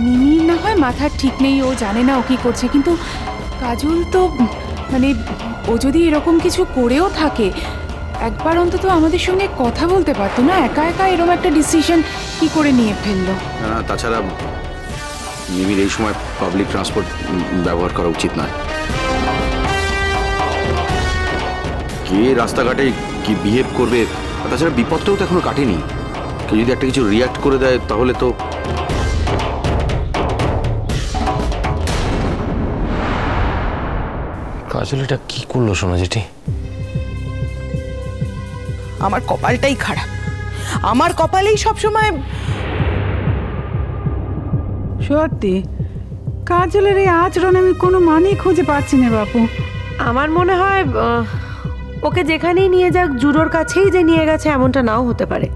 মিমির না হয় মাথার ঠিক নেই, ও জানে না ও কি করছে, কিন্তু কাজল তো মানে ও যদি এরকম কিছু করেও থাকে একবার অন্তত আমাদের সঙ্গে কথা বলতে পারতো না, একা একা এরকম একটা ডিসিশন কি করে নিয়ে ফেললো। না, তাছাড়া মিমির এই সময় পাবলিক ট্রান্সপোর্ট ব্যবহার করা উচিত নয়। কে রাস্তাঘাটে কি বিহেভ করবে, তাছাড়া বিপদটাও তো এখনো কাটেনি। কেউ যদি একটা কিছু রিয়াক্ট করে দেয় তাহলে তো। কাজল এটা কি করলো সোনা জেঠি? আমার কপালটাই খারাপ, আমার কপালেই সবসময়। সত্যি কাজলের এই আচরণ আমি কোনো মানেই খুঁজে পাচ্ছি না বাপু। আমার মনে হয় ওকে যেখানেই নিয়ে যাক জুডোর কাছেই যে নিয়ে গেছে এমনটা নাও হতে পারে।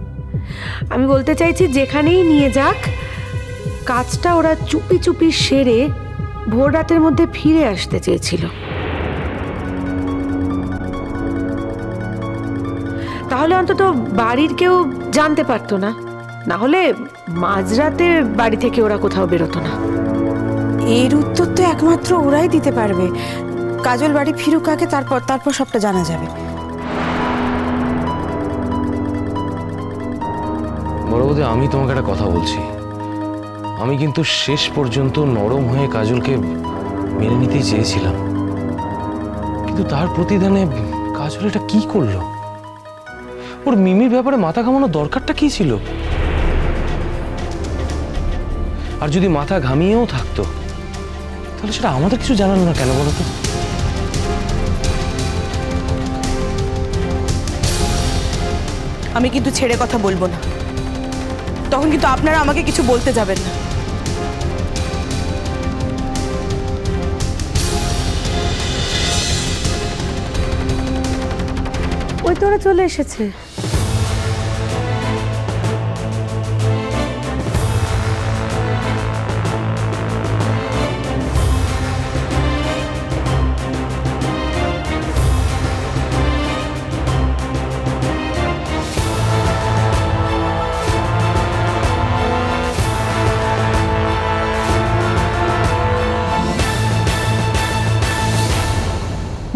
আমি বলতে চাইছি যেখানেই নিয়ে যাক কাজটা ওরা চুপি চুপি সেরে ভোর রাতের মধ্যে ফিরে আসতে চেয়েছিল, তাহলে অন্তত বাড়ির কেউ জানতে পারতো না, না হলে মাঝরাতে বাড়ি থেকে ওরা কোথাও বেরোতো না। এর উত্তর তো একমাত্র ওরাই দিতে পারবে। কাজল বাড়ি ফিরুক আগে, তারপর সবটা জানা যাবে। বড় বৌদি, আমি তোমাকে একটা কথা বলছি, আমি কিন্তু শেষ পর্যন্ত নরম হয়ে কাজলকে মেনে নিতেই চেয়েছিলাম, কিন্তু তার প্রতিদানে কাজল এটা কি করলো? ওর মিমির ব্যাপারে মাথা ঘামানোর দরকারটা কি ছিল? আর যদি মাথা ঘামিয়েও থাকতো তাহলে সেটা আমাদের কিছু জানালো না কেন বলো তো? আমি কিন্তু ছেড়ে কথা বলবো না, তখন কিন্তু আপনারা আমাকে কিছু বলতে যাবেন না। ওই তো ওরা চলে এসেছে।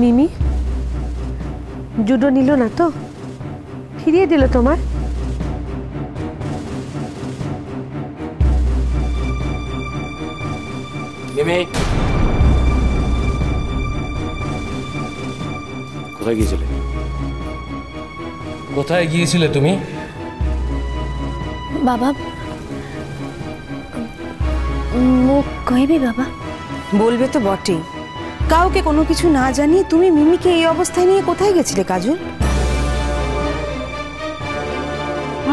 মিমি জুডো নিল না তো? ফিরিয়ে দিল তোমার? মিমি কোথায় গিয়েছিলে? কোথায় গিয়েছিলে তুমি? বাবা মুখ কইবি বাবা? বলবে তো বটেই। কাউকে কোনো কিছু না জানিয়ে তুমি মিমিকে এই অবস্থায় নিয়ে কোথায় গেছিলে কাজল?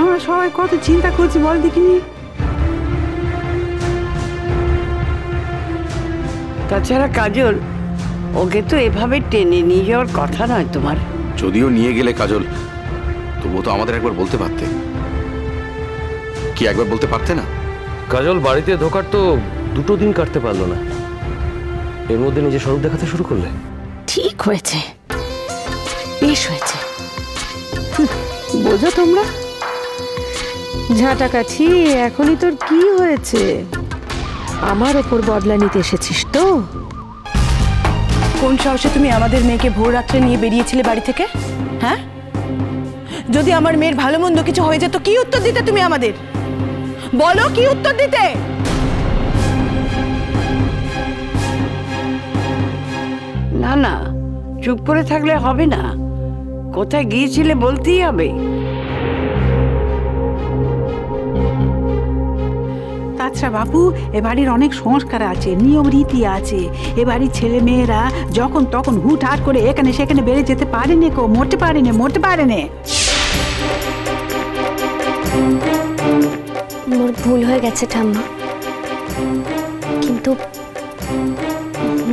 আমরা সবাই কত চিন্তা করছি বল দেখিনি। তাছাড়া কাজল, ওকে তো এভাবে টেনে নিয়ে যাওয়ার কথা নয় তোমার। যদিও নিয়ে গেলে কাজল, তবুও তো আমাদের একবার বলতে পারতে। কি একবার বলতে পারতে না? কাজল বাড়িতে ঢোকার তো 2 দিন কাটতে পারলো না, এর মধ্যে নিজের স্বরূপ দেখাতে শুরু করলে। ঠিক হয়েছে, বেশ হয়েছে। বোঝো তোমরা ঝাঁটাকাঠি, এখনই তোর কি হয়েছে? আমার ওপর বদলা নিতে এসেছিস তো? কোন সাহসে তুমি আমাদের মেয়েকে ভোর রাত্রে নিয়ে বেরিয়েছিলে বাড়ি থেকে? হ্যাঁ, যদি আমার মেয়ের ভালো মন্দ কিছু হয়ে যেত কি উত্তর দিতে তুমি আমাদের? বলো, কি উত্তর দিতে? না না, চুপ করে থাকলে হবে না, কোথায় গিয়েছিলে বলতেই হবে। তাছাড়া বাপু, এ বাড়ির অনেক সংস্কার আছে, নিয়ম রীতি আছে। এ বাড়ির ছেলে মেয়েরা যখন তখন হুটহাট করে এখানে সেখানে বেড়ে যেতে পারেনি, মরতে পারেনি। মোর ভুল হয়ে গেছে ঠাম্মা, কিন্তু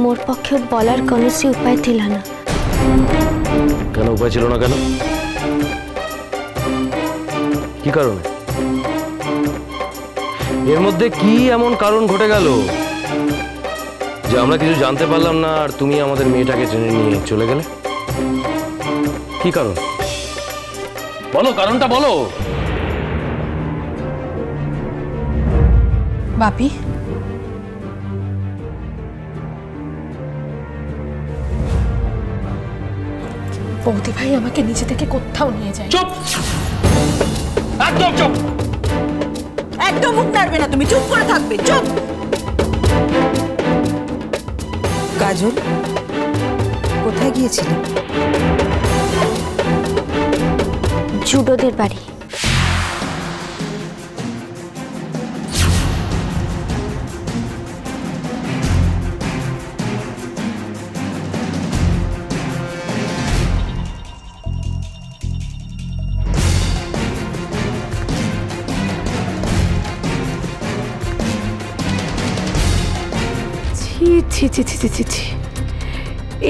মোর পক্ষে বলার কোনোসি উপায় ছিল না। কেন উপায় ছিল না? কেন, কি কারণে? এর মধ্যে কি এমন কারণ ঘটে গেল যে আমরা কিছু জানতে পারলাম না আর তুমি আমাদের মেয়েটাকে টেনে নিয়ে চলে গেলে? কি কারণ বলো, কারণটা বলো। বাপি, বৌদি ভাই আমাকে নিজে থেকে কোথাও নিয়ে যায়। চুপ, একদম চুপ। একদম মুখ নাড়বে না, তুমি চুপ করে থাকবে, চুপ। কাজল, কোথায় গিয়েছিলে? জুডোদের বাড়ি। ছি ছি ছি ছি ছি ছি,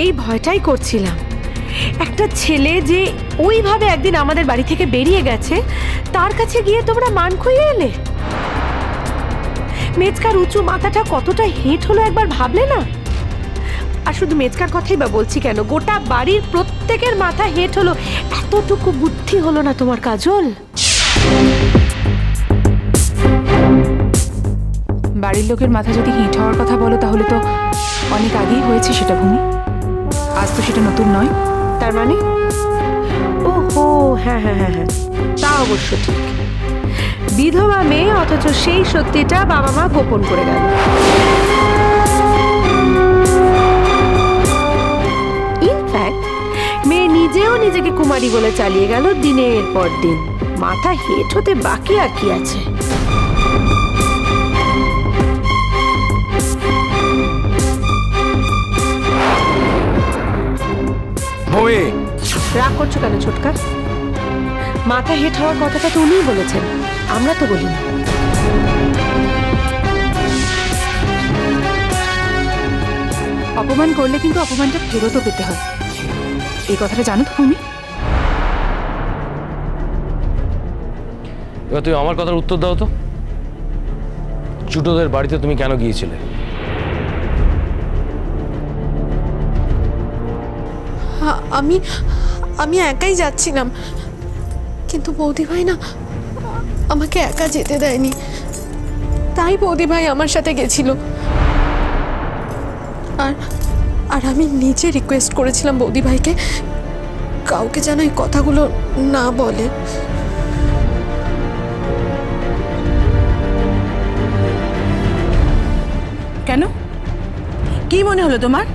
এই ভয়টাই করছিলাম। একটা ছেলে যে ওইভাবে একদিন আমাদের বাড়ি থেকে বেরিয়ে গেছে, তার কাছে গিয়ে তোমরা মান খুইয়ে এলে। মেজকার উঁচু মাথাটা কতটা হেট হলো একবার ভাবলে না? আর শুধু মেজকার কথাই বা বলছি কেন, গোটা বাড়ির প্রত্যেকের মাথা হেট হলো। এতটুকু বুদ্ধি হলো না তোমার, কাজল? বাড়ির লোকের মাথা যদি হিট হওয়ার কথা বলো তাহলে তো অনেক আগেই হয়েছে সেটা, ভূমি। আজ তো সেটা নতুন নয়। তার মানে? ওহো, হ্যাঁ হ্যাঁ হ্যাঁ হ্যাঁ, তা অবশ্য ঠিক। বিধবা মেয়ে, অথচ সেই সত্যিটা বাবা মা গোপন করে গেল। ইনফ্যাক্ট মেয়ে নিজেও নিজেকে কুমারী বলে চালিয়ে গেল দিনের পর দিন। মাথা হেট হতে বাকি আর কি আছে? রাগ করছো কেন ছোটকা? মাথা হেট হওয়ার কথাটা তো উনিই বলেছেন, আমরা তো বলিনি। অপমান করলে কিন্তু অপমানটা ফেরতও পেতে হয়, এই কথাটা জানো তো ভূমি? এবার তুমি আমার কথার উত্তর দাও তো, জুডোদের বাড়িতে তুমি কেন গিয়েছিলে? আমি একাই যাচ্ছিলাম, কিন্তু বৌদি ভাই না আমাকে একা যেতে দেয়নি, তাই বৌদি ভাই আমার সাথে গেছিল। আর আমি নিজে রিকোয়েস্ট করেছিলাম বৌদি ভাইকে কাউকে যেন এই কথাগুলো না বলে। কেন? কি মনে হলো তোমার?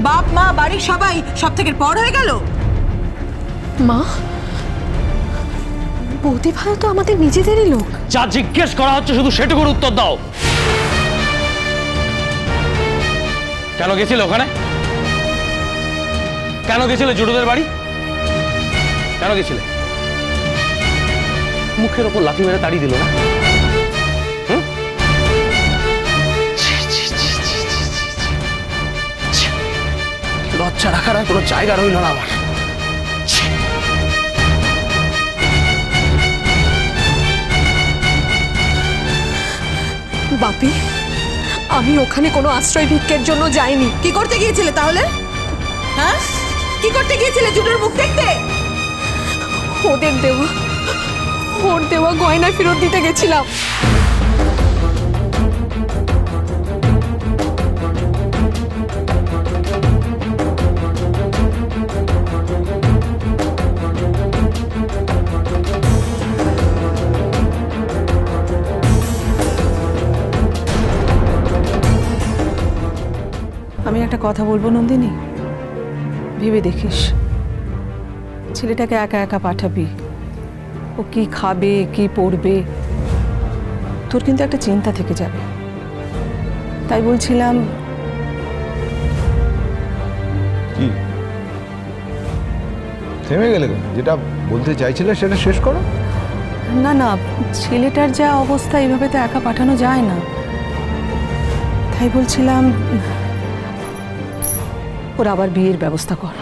বাপ মা বাড়ির সবাই সব থেকে পর হয়ে গেল? মা, বৌদি ভাই তো আমাদের নিজেদেরই লোক। যা জিজ্ঞেস করা হচ্ছে শুধু সেটুকুর উত্তর দাও। কেন গেছিলে ওখানে? কেন গেছিলে জুডোদের বাড়ি? কেন গেছিলে? মুখের ওপর লাথি মেরে তাড়িয়ে দিল না? লজ্জা রাখার আর কোনো জায়গা রইল না আমার। বাপি, আমি ওখানে কোনো আশ্রয় ভিক্ষের জন্য যাইনি। কি করতে গিয়েছিলে তাহলে? হ্যাঁ, কি করতে গিয়েছিলে? জুডোর মুখ দেখতে? ওর দেওয়া গয়না ফেরত দিতে গেছিলাম। আমি একটা কথা বলবো নন্দিনী, ভেবে দেখিস। ছেলেটাকে একা একা পাঠাবি, ও কি খাবে কি পড়বে, তোর কিন্তু একটা চিন্তা থেকে যাবে। তাই বলছিলাম। কি থেমে গেলে কেন? যেটা বলতে চাইছিলে সেটা শেষ করো। না না, ছেলেটার যা অবস্থা এইভাবে তো একা পাঠানো যায় না। তাই বলছিলাম ওর আবার বিয়ের ব্যবস্থা কর।